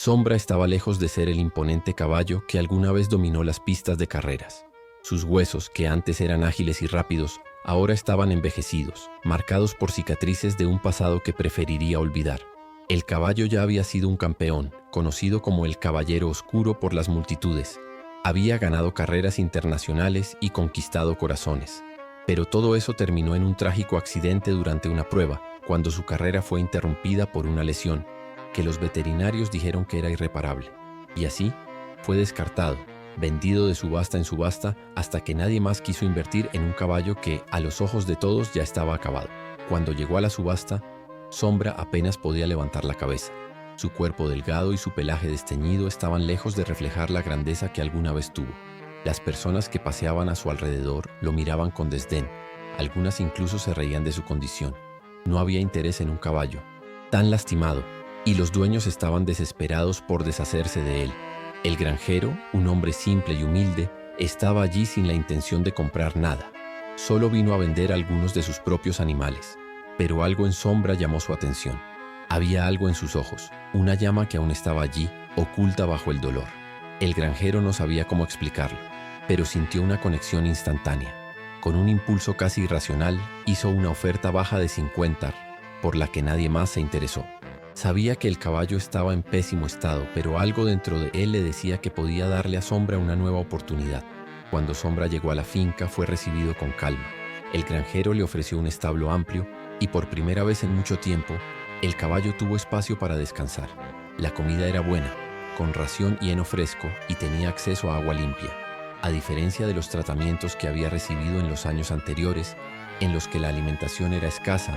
Sombra estaba lejos de ser el imponente caballo que alguna vez dominó las pistas de carreras. Sus huesos, que antes eran ágiles y rápidos, ahora estaban envejecidos, marcados por cicatrices de un pasado que preferiría olvidar. El caballo ya había sido un campeón, conocido como el Caballero Oscuro por las multitudes. Había ganado carreras internacionales y conquistado corazones. Pero todo eso terminó en un trágico accidente durante una prueba, cuando su carrera fue interrumpida por una lesión, que los veterinarios dijeron que era irreparable. Y así, fue descartado, vendido de subasta en subasta, hasta que nadie más quiso invertir en un caballo que, a los ojos de todos, ya estaba acabado. Cuando llegó a la subasta, Sombra apenas podía levantar la cabeza. Su cuerpo delgado y su pelaje desteñido estaban lejos de reflejar la grandeza que alguna vez tuvo. Las personas que paseaban a su alrededor lo miraban con desdén. Algunas incluso se reían de su condición. No había interés en un caballo tan lastimado, y los dueños estaban desesperados por deshacerse de él. El granjero, un hombre simple y humilde, estaba allí sin la intención de comprar nada. Solo vino a vender algunos de sus propios animales. Pero algo en Sombra llamó su atención. Había algo en sus ojos, una llama que aún estaba allí, oculta bajo el dolor. El granjero no sabía cómo explicarlo, pero sintió una conexión instantánea. Con un impulso casi irracional, hizo una oferta baja de 50, por la que nadie más se interesó. Sabía que el caballo estaba en pésimo estado, pero algo dentro de él le decía que podía darle a Sombra una nueva oportunidad. Cuando Sombra llegó a la finca, fue recibido con calma. El granjero le ofreció un establo amplio, y por primera vez en mucho tiempo, el caballo tuvo espacio para descansar. La comida era buena, con ración y heno fresco, y tenía acceso a agua limpia. A diferencia de los tratamientos que había recibido en los años anteriores, en los que la alimentación era escasa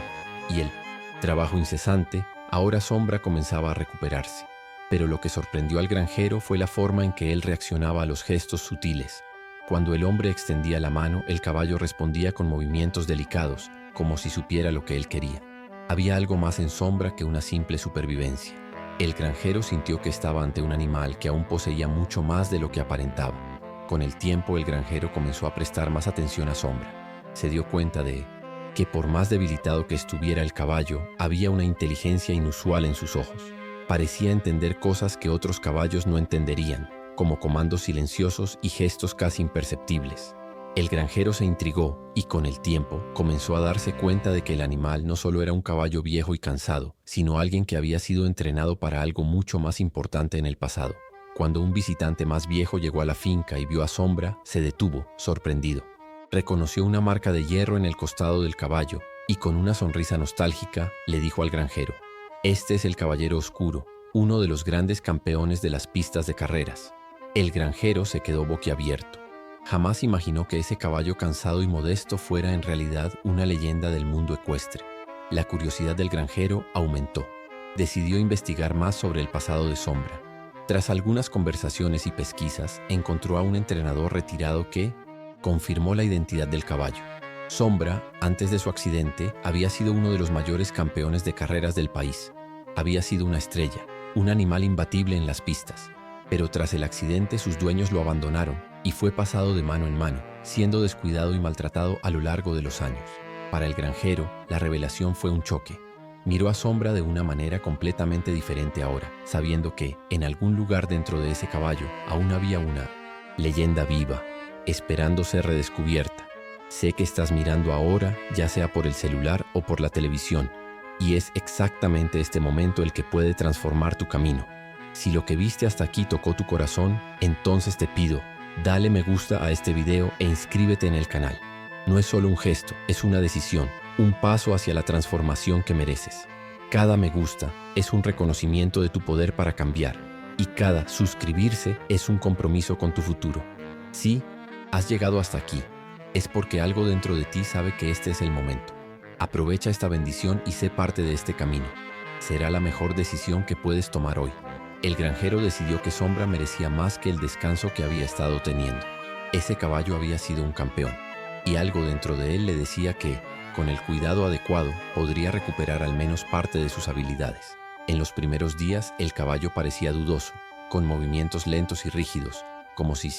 y el trabajo incesante, ahora Sombra comenzaba a recuperarse. Pero lo que sorprendió al granjero fue la forma en que él reaccionaba a los gestos sutiles. Cuando el hombre extendía la mano, el caballo respondía con movimientos delicados, como si supiera lo que él quería. Había algo más en Sombra que una simple supervivencia. El granjero sintió que estaba ante un animal que aún poseía mucho más de lo que aparentaba. Con el tiempo, el granjero comenzó a prestar más atención a Sombra. Se dio cuenta de que por más debilitado que estuviera el caballo, había una inteligencia inusual en sus ojos. Parecía entender cosas que otros caballos no entenderían, como comandos silenciosos y gestos casi imperceptibles. El granjero se intrigó y con el tiempo comenzó a darse cuenta de que el animal no solo era un caballo viejo y cansado, sino alguien que había sido entrenado para algo mucho más importante en el pasado. Cuando un visitante más viejo llegó a la finca y vio a Sombra, se detuvo, sorprendido. Reconoció una marca de hierro en el costado del caballo y con una sonrisa nostálgica le dijo al granjero: «Este es el Caballero Oscuro, uno de los grandes campeones de las pistas de carreras». El granjero se quedó boquiabierto. Jamás imaginó que ese caballo cansado y modesto fuera en realidad una leyenda del mundo ecuestre. La curiosidad del granjero aumentó. Decidió investigar más sobre el pasado de Sombra. Tras algunas conversaciones y pesquisas, encontró a un entrenador retirado que confirmó la identidad del caballo. Sombra, antes de su accidente, había sido uno de los mayores campeones de carreras del país. Había sido una estrella, un animal imbatible en las pistas. Pero tras el accidente, sus dueños lo abandonaron y fue pasado de mano en mano, siendo descuidado y maltratado a lo largo de los años. Para el granjero, la revelación fue un choque. Miró a Sombra de una manera completamente diferente ahora, sabiendo que, en algún lugar dentro de ese caballo, aún había una leyenda viva, esperando ser redescubierta. Sé que estás mirando ahora, ya sea por el celular o por la televisión, y es exactamente este momento el que puede transformar tu camino. Si lo que viste hasta aquí tocó tu corazón, entonces te pido, dale me gusta a este video e inscríbete en el canal. No es solo un gesto, es una decisión, un paso hacia la transformación que mereces. Cada me gusta es un reconocimiento de tu poder para cambiar, y cada suscribirse es un compromiso con tu futuro. Si has llegado hasta aquí, es porque algo dentro de ti sabe que este es el momento. Aprovecha esta bendición y sé parte de este camino. Será la mejor decisión que puedes tomar hoy. El granjero decidió que Sombra merecía más que el descanso que había estado teniendo. Ese caballo había sido un campeón, y algo dentro de él le decía que, con el cuidado adecuado, podría recuperar al menos parte de sus habilidades. En los primeros días, el caballo parecía dudoso, con movimientos lentos y rígidos, como si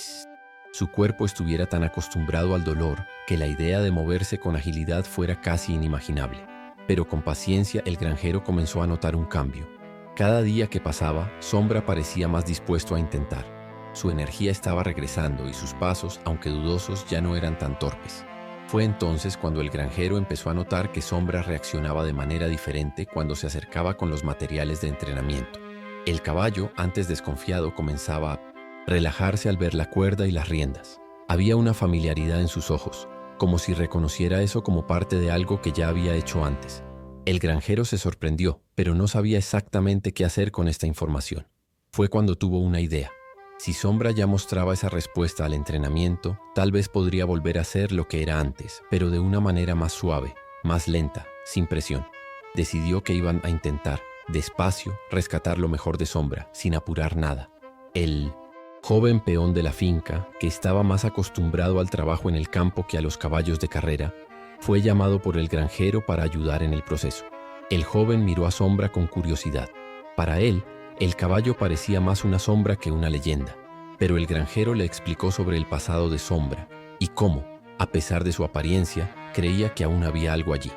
su cuerpo estuviera tan acostumbrado al dolor que la idea de moverse con agilidad fuera casi inimaginable. Pero con paciencia, el granjero comenzó a notar un cambio. Cada día que pasaba, Sombra parecía más dispuesto a intentar. Su energía estaba regresando y sus pasos, aunque dudosos, ya no eran tan torpes. Fue entonces cuando el granjero empezó a notar que Sombra reaccionaba de manera diferente cuando se acercaba con los materiales de entrenamiento. El caballo, antes desconfiado, comenzaba a relajarse al ver la cuerda y las riendas. Había una familiaridad en sus ojos, como si reconociera eso como parte de algo que ya había hecho antes. El granjero se sorprendió, pero no sabía exactamente qué hacer con esta información. Fue cuando tuvo una idea. Si Sombra ya mostraba esa respuesta al entrenamiento, tal vez podría volver a ser lo que era antes, pero de una manera más suave, más lenta, sin presión. Decidió que iban a intentar, despacio, rescatar lo mejor de Sombra, sin apurar nada. El joven peón de la finca, que estaba más acostumbrado al trabajo en el campo que a los caballos de carrera, fue llamado por el granjero para ayudar en el proceso. El joven miró a Sombra con curiosidad. Para él, el caballo parecía más una sombra que una leyenda, pero el granjero le explicó sobre el pasado de Sombra y cómo, a pesar de su apariencia, creía que aún había algo allí.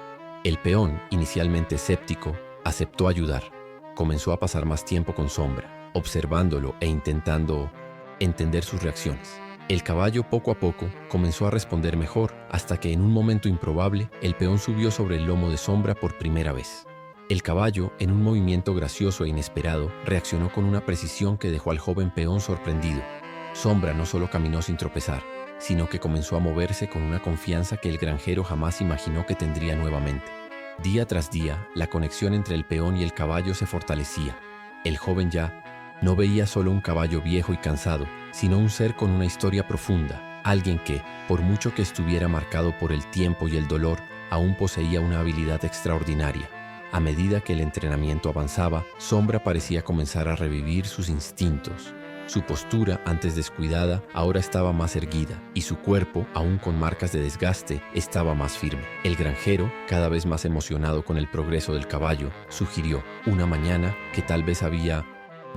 El peón, inicialmente escéptico, aceptó ayudar. Comenzó a pasar más tiempo con Sombra, observándolo e intentando entender sus reacciones. El caballo poco a poco comenzó a responder mejor hasta que en un momento improbable el peón subió sobre el lomo de Sombra por primera vez. El caballo, en un movimiento gracioso e inesperado, reaccionó con una precisión que dejó al joven peón sorprendido. Sombra no solo caminó sin tropezar, sino que comenzó a moverse con una confianza que el granjero jamás imaginó que tendría nuevamente. Día tras día, la conexión entre el peón y el caballo se fortalecía. El joven ya no veía solo un caballo viejo y cansado, sino un ser con una historia profunda, alguien que, por mucho que estuviera marcado por el tiempo y el dolor, aún poseía una habilidad extraordinaria. A medida que el entrenamiento avanzaba, Sombra parecía comenzar a revivir sus instintos. Su postura, antes descuidada, ahora estaba más erguida, y su cuerpo, aún con marcas de desgaste, estaba más firme. El granjero, cada vez más emocionado con el progreso del caballo, sugirió, una mañana, que tal vez había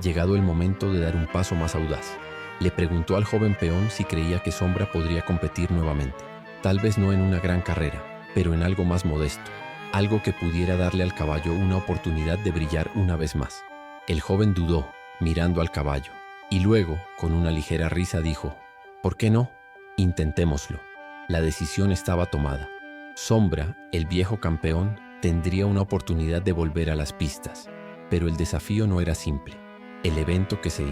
llegado el momento de dar un paso más audaz. Le preguntó al joven peón si creía que Sombra podría competir nuevamente. Tal vez no en una gran carrera, pero en algo más modesto. Algo que pudiera darle al caballo una oportunidad de brillar una vez más. El joven dudó, mirando al caballo, y luego, con una ligera risa, dijo, «¿Por qué no? Intentémoslo». La decisión estaba tomada. Sombra, el viejo campeón, tendría una oportunidad de volver a las pistas, pero el desafío no era simple. El evento que se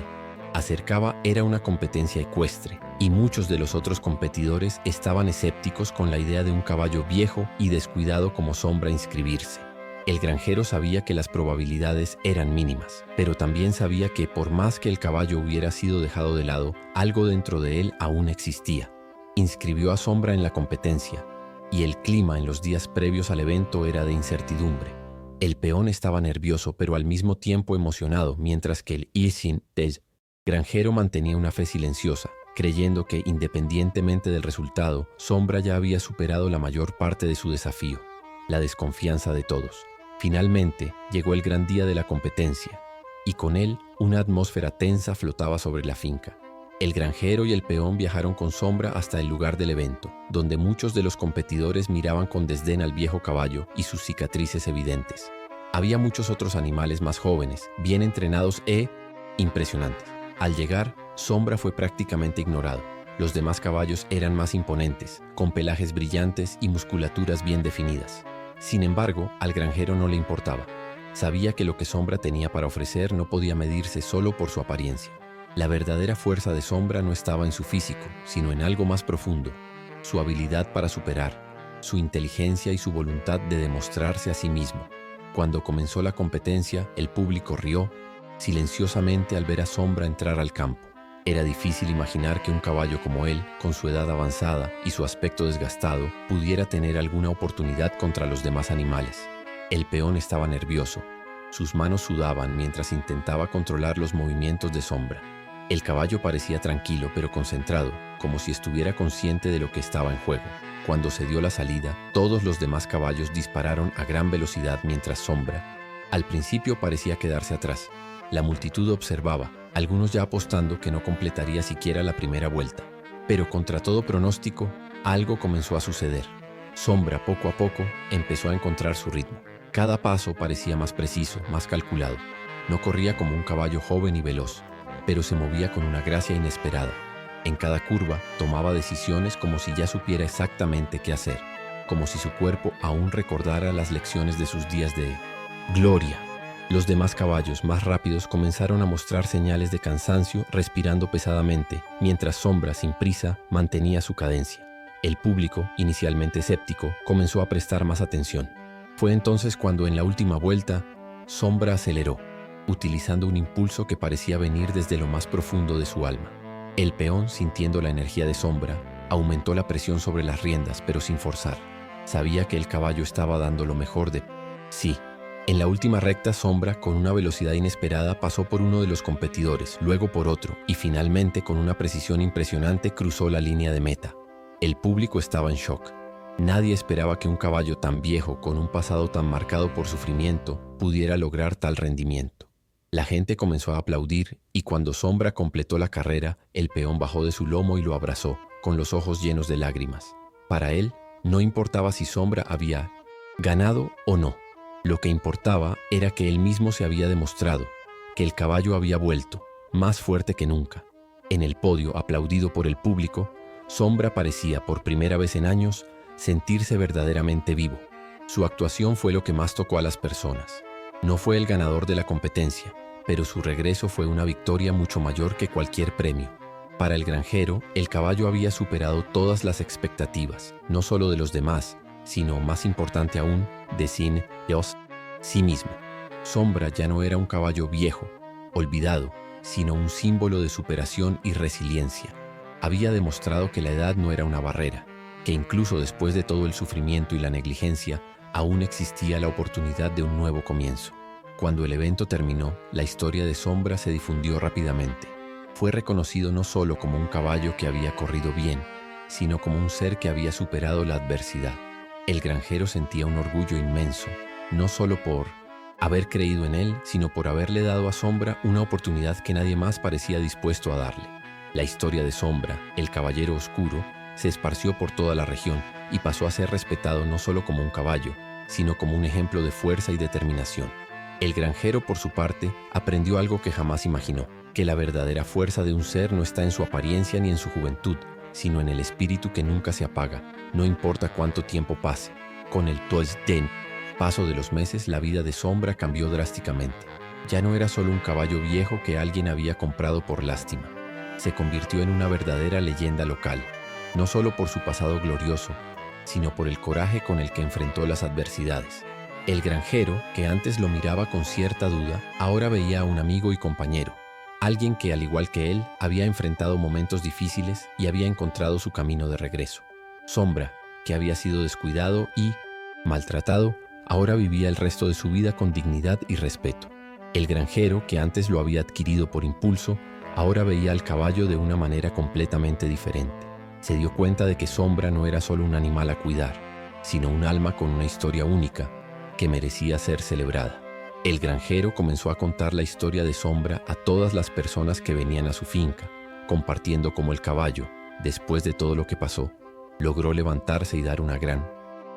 acercaba era una competencia ecuestre, y muchos de los otros competidores estaban escépticos con la idea de un caballo viejo y descuidado como Sombra inscribirse. El granjero sabía que las probabilidades eran mínimas, pero también sabía que por más que el caballo hubiera sido dejado de lado, algo dentro de él aún existía. Inscribió a Sombra en la competencia, y el clima en los días previos al evento era de incertidumbre. El peón estaba nervioso pero al mismo tiempo emocionado, mientras que el granjero mantenía una fe silenciosa, creyendo que, independientemente del resultado, Sombra ya había superado la mayor parte de su desafío. La desconfianza de todos. Finalmente, llegó el gran día de la competencia, y con él, una atmósfera tensa flotaba sobre la finca. El granjero y el peón viajaron con Sombra hasta el lugar del evento, donde muchos de los competidores miraban con desdén al viejo caballo y sus cicatrices evidentes. Había muchos otros animales más jóvenes, bien entrenados e impresionantes. Al llegar, Sombra fue prácticamente ignorado. Los demás caballos eran más imponentes, con pelajes brillantes y musculaturas bien definidas. Sin embargo, al granjero no le importaba. Sabía que lo que Sombra tenía para ofrecer no podía medirse solo por su apariencia. La verdadera fuerza de Sombra no estaba en su físico, sino en algo más profundo: su habilidad para superar, su inteligencia y su voluntad de demostrarse a sí mismo. Cuando comenzó la competencia, el público rió silenciosamente al ver a Sombra entrar al campo. Era difícil imaginar que un caballo como él, con su edad avanzada y su aspecto desgastado, pudiera tener alguna oportunidad contra los demás animales. El peón estaba nervioso. Sus manos sudaban mientras intentaba controlar los movimientos de Sombra. El caballo parecía tranquilo pero concentrado, como si estuviera consciente de lo que estaba en juego. Cuando se dio la salida, todos los demás caballos dispararon a gran velocidad mientras Sombra, al principio, parecía quedarse atrás. La multitud observaba, algunos ya apostando que no completaría siquiera la primera vuelta. Pero contra todo pronóstico, algo comenzó a suceder. Sombra, poco a poco, empezó a encontrar su ritmo. Cada paso parecía más preciso, más calculado. No corría como un caballo joven y veloz, pero se movía con una gracia inesperada. En cada curva tomaba decisiones como si ya supiera exactamente qué hacer, como si su cuerpo aún recordara las lecciones de sus días de gloria. Los demás caballos más rápidos comenzaron a mostrar señales de cansancio, respirando pesadamente, mientras Sombra, sin prisa, mantenía su cadencia. El público, inicialmente escéptico, comenzó a prestar más atención. Fue entonces cuando en la última vuelta, Sombra aceleró, utilizando un impulso que parecía venir desde lo más profundo de su alma. El peón, sintiendo la energía de Sombra, aumentó la presión sobre las riendas, pero sin forzar. Sabía que el caballo estaba dando lo mejor de sí. En la última recta, Sombra, con una velocidad inesperada, pasó por uno de los competidores, luego por otro, y finalmente, con una precisión impresionante, cruzó la línea de meta. El público estaba en shock. Nadie esperaba que un caballo tan viejo, con un pasado tan marcado por sufrimiento, pudiera lograr tal rendimiento. La gente comenzó a aplaudir, y cuando Sombra completó la carrera, el peón bajó de su lomo y lo abrazó, con los ojos llenos de lágrimas. Para él, no importaba si Sombra había ganado o no. Lo que importaba era que él mismo se había demostrado, que el caballo había vuelto, más fuerte que nunca. En el podio, aplaudido por el público, Sombra parecía, por primera vez en años, sentirse verdaderamente vivo. Su actuación fue lo que más tocó a las personas. No fue el ganador de la competencia, pero su regreso fue una victoria mucho mayor que cualquier premio. Para el granjero, el caballo había superado todas las expectativas, no solo de los demás, sino, más importante aún, de sí mismo. Sombra ya no era un caballo viejo, olvidado, sino un símbolo de superación y resiliencia. Había demostrado que la edad no era una barrera, que incluso después de todo el sufrimiento y la negligencia, aún existía la oportunidad de un nuevo comienzo. Cuando el evento terminó, la historia de Sombra se difundió rápidamente. Fue reconocido no solo como un caballo que había corrido bien, sino como un ser que había superado la adversidad. El granjero sentía un orgullo inmenso, no solo por haber creído en él, sino por haberle dado a Sombra una oportunidad que nadie más parecía dispuesto a darle. La historia de Sombra, el caballero oscuro, se esparció por toda la región y pasó a ser respetado no solo como un caballo, sino como un ejemplo de fuerza y determinación. El granjero, por su parte, aprendió algo que jamás imaginó, que la verdadera fuerza de un ser no está en su apariencia ni en su juventud, sino en el espíritu que nunca se apaga, no importa cuánto tiempo pase. Con el paso de los meses, la vida de Sombra cambió drásticamente. Ya no era solo un caballo viejo que alguien había comprado por lástima. Se convirtió en una verdadera leyenda local, no solo por su pasado glorioso, sino por el coraje con el que enfrentó las adversidades. El granjero, que antes lo miraba con cierta duda, ahora veía a un amigo y compañero, alguien que, al igual que él, había enfrentado momentos difíciles y había encontrado su camino de regreso. Sombra, que había sido descuidado y maltratado, ahora vivía el resto de su vida con dignidad y respeto. El granjero, que antes lo había adquirido por impulso, ahora veía al caballo de una manera completamente diferente. Se dio cuenta de que Sombra no era solo un animal a cuidar, sino un alma con una historia única que merecía ser celebrada. El granjero comenzó a contar la historia de Sombra a todas las personas que venían a su finca, compartiendo cómo el caballo, después de todo lo que pasó, logró levantarse y dar una gran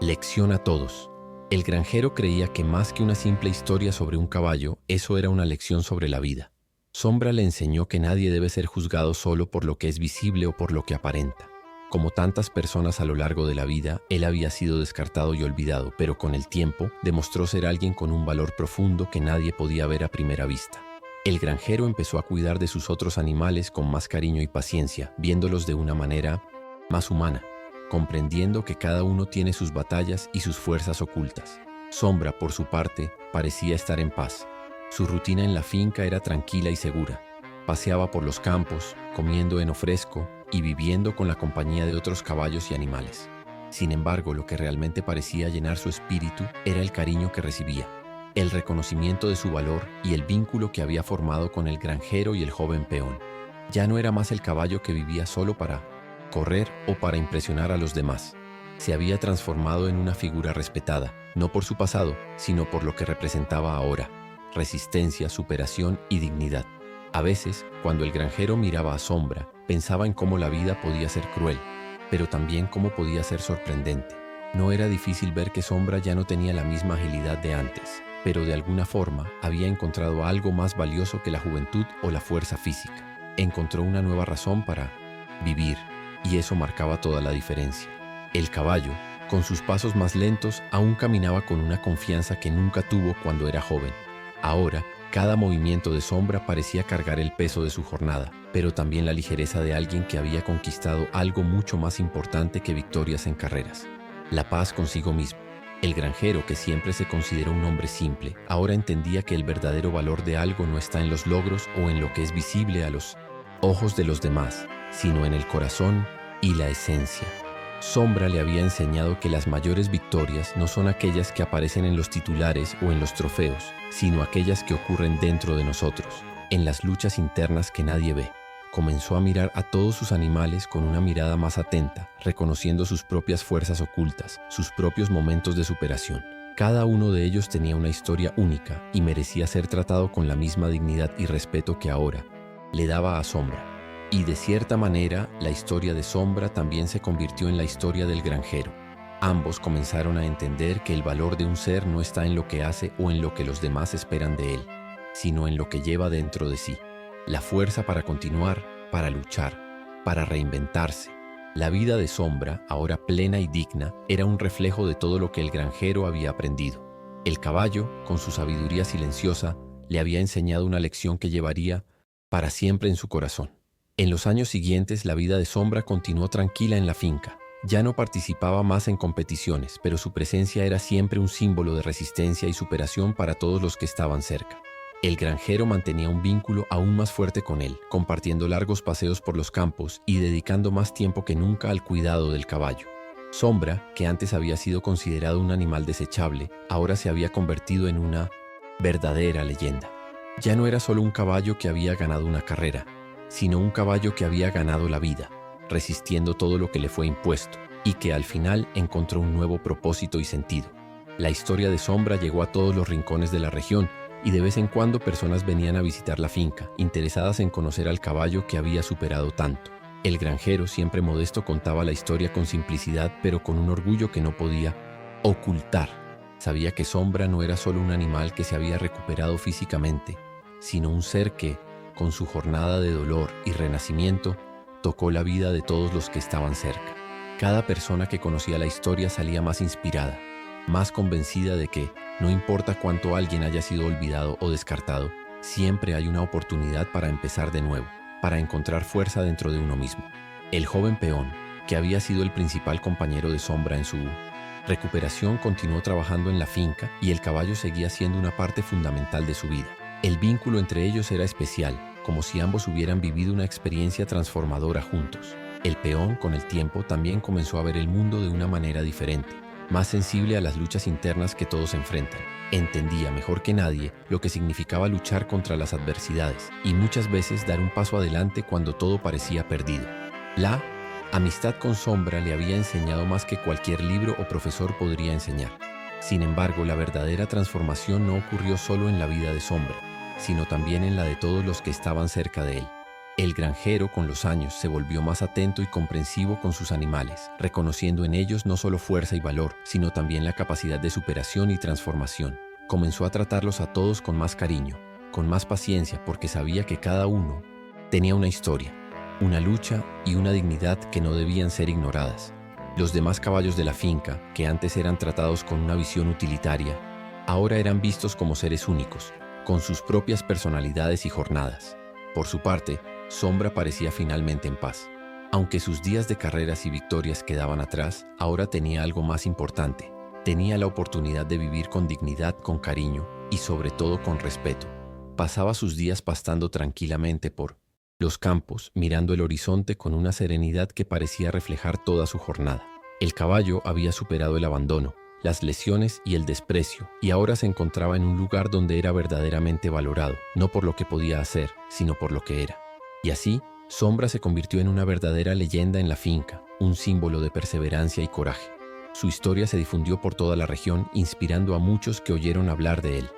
lección a todos. El granjero creía que más que una simple historia sobre un caballo, eso era una lección sobre la vida. Sombra le enseñó que nadie debe ser juzgado solo por lo que es visible o por lo que aparenta. Como tantas personas a lo largo de la vida, él había sido descartado y olvidado, pero con el tiempo demostró ser alguien con un valor profundo que nadie podía ver a primera vista. El granjero empezó a cuidar de sus otros animales con más cariño y paciencia, viéndolos de una manera más humana, comprendiendo que cada uno tiene sus batallas y sus fuerzas ocultas. Sombra, por su parte, parecía estar en paz. Su rutina en la finca era tranquila y segura. Paseaba por los campos, comiendo heno fresco y viviendo con la compañía de otros caballos y animales. Sin embargo, lo que realmente parecía llenar su espíritu era el cariño que recibía, el reconocimiento de su valor y el vínculo que había formado con el granjero y el joven peón. Ya no era más el caballo que vivía solo para correr o para impresionar a los demás. Se había transformado en una figura respetada, no por su pasado, sino por lo que representaba ahora: resistencia, superación y dignidad. A veces, cuando el granjero miraba a Sombra, pensaba en cómo la vida podía ser cruel, pero también cómo podía ser sorprendente. No era difícil ver que Sombra ya no tenía la misma agilidad de antes. pero de alguna forma había encontrado algo más valioso que la juventud o la fuerza física. Encontró una nueva razón para vivir, y eso marcaba toda la diferencia. El caballo, con sus pasos más lentos, aún caminaba con una confianza que nunca tuvo cuando era joven. Ahora, cada movimiento de Sombra parecía cargar el peso de su jornada, pero también la ligereza de alguien que había conquistado algo mucho más importante que victorias en carreras: la paz consigo mismo. El granjero, que siempre se consideró un hombre simple, ahora entendía que el verdadero valor de algo no está en los logros o en lo que es visible a los ojos de los demás, sino en el corazón y la esencia. Sombra le había enseñado que las mayores victorias no son aquellas que aparecen en los titulares o en los trofeos, sino aquellas que ocurren dentro de nosotros, en las luchas internas que nadie ve. Comenzó a mirar a todos sus animales con una mirada más atenta, reconociendo sus propias fuerzas ocultas, sus propios momentos de superación. Cada uno de ellos tenía una historia única y merecía ser tratado con la misma dignidad y respeto que ahora le daba a Sombra. Y de cierta manera, la historia de Sombra también se convirtió en la historia del granjero. Ambos comenzaron a entender que el valor de un ser no está en lo que hace o en lo que los demás esperan de él, sino en lo que lleva dentro de sí. La fuerza para continuar, para luchar, para reinventarse. La vida de Sombra, ahora plena y digna, era un reflejo de todo lo que el granjero había aprendido. El caballo, con su sabiduría silenciosa, le había enseñado una lección que llevaría para siempre en su corazón. En los años siguientes, la vida de Sombra continuó tranquila en la finca. Ya no participaba más en competiciones, pero su presencia era siempre un símbolo de resistencia y superación para todos los que estaban cerca. El granjero mantenía un vínculo aún más fuerte con él, compartiendo largos paseos por los campos y dedicando más tiempo que nunca al cuidado del caballo. Sombra, que antes había sido considerado un animal desechable, ahora se había convertido en una verdadera leyenda. Ya no era solo un caballo que había ganado una carrera, sino un caballo que había ganado la vida, resistiendo todo lo que le fue impuesto, y que al final encontró un nuevo propósito y sentido. La historia de Sombra llegó a todos los rincones de la región, y de vez en cuando personas venían a visitar la finca, interesadas en conocer al caballo que había superado tanto. El granjero, siempre modesto, contaba la historia con simplicidad, pero con un orgullo que no podía ocultar. Sabía que Sombra no era solo un animal que se había recuperado físicamente, sino un ser que, con su jornada de dolor y renacimiento, tocó la vida de todos los que estaban cerca. Cada persona que conocía la historia salía más inspirada, más convencida de que, no importa cuánto alguien haya sido olvidado o descartado, siempre hay una oportunidad para empezar de nuevo, para encontrar fuerza dentro de uno mismo. El joven peón, que había sido el principal compañero de Sombra en su recuperación, continuó trabajando en la finca y el caballo seguía siendo una parte fundamental de su vida. El vínculo entre ellos era especial, como si ambos hubieran vivido una experiencia transformadora juntos. El peón, con el tiempo, también comenzó a ver el mundo de una manera diferente, más sensible a las luchas internas que todos enfrentan. Entendía mejor que nadie lo que significaba luchar contra las adversidades y muchas veces dar un paso adelante cuando todo parecía perdido. La amistad con Sombra le había enseñado más que cualquier libro o profesor podría enseñar. Sin embargo, la verdadera transformación no ocurrió solo en la vida de Sombra, sino también en la de todos los que estaban cerca de él. El granjero, con los años, se volvió más atento y comprensivo con sus animales, reconociendo en ellos no solo fuerza y valor, sino también la capacidad de superación y transformación. Comenzó a tratarlos a todos con más cariño, con más paciencia, porque sabía que cada uno tenía una historia, una lucha y una dignidad que no debían ser ignoradas. Los demás caballos de la finca, que antes eran tratados con una visión utilitaria, ahora eran vistos como seres únicos, con sus propias personalidades y jornadas. Por su parte, Sombra parecía finalmente en paz. Aunque sus días de carreras y victorias quedaban atrás, ahora tenía algo más importante. Tenía la oportunidad de vivir con dignidad, con cariño y sobre todo con respeto. Pasaba sus días pastando tranquilamente por los campos, mirando el horizonte con una serenidad que parecía reflejar toda su jornada. El caballo había superado el abandono, las lesiones y el desprecio, y ahora se encontraba en un lugar donde era verdaderamente valorado, no por lo que podía hacer, sino por lo que era. Y así, Sombra se convirtió en una verdadera leyenda en la finca, un símbolo de perseverancia y coraje. Su historia se difundió por toda la región, inspirando a muchos que oyeron hablar de él.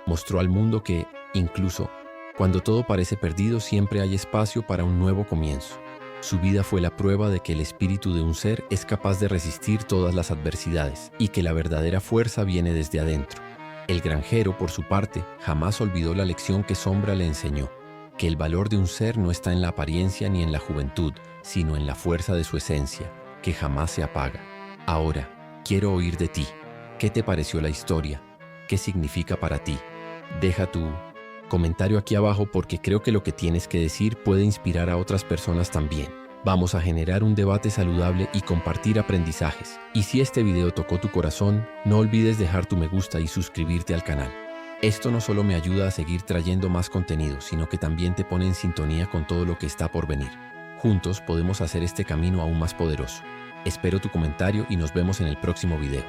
Mostró al mundo que, incluso cuando todo parece perdido, siempre hay espacio para un nuevo comienzo. Su vida fue la prueba de que el espíritu de un ser es capaz de resistir todas las adversidades y que la verdadera fuerza viene desde adentro. El granjero, por su parte, jamás olvidó la lección que Sombra le enseñó, que el valor de un ser no está en la apariencia ni en la juventud, sino en la fuerza de su esencia, que jamás se apaga. Ahora, quiero oír de ti. ¿Qué te pareció la historia? ¿Qué significa para ti? Deja tu comentario aquí abajo porque creo que lo que tienes que decir puede inspirar a otras personas también. Vamos a generar un debate saludable y compartir aprendizajes. Y si este video tocó tu corazón, no olvides dejar tu me gusta y suscribirte al canal. Esto no solo me ayuda a seguir trayendo más contenido, sino que también te pone en sintonía con todo lo que está por venir. Juntos podemos hacer este camino aún más poderoso. Espero tu comentario y nos vemos en el próximo video.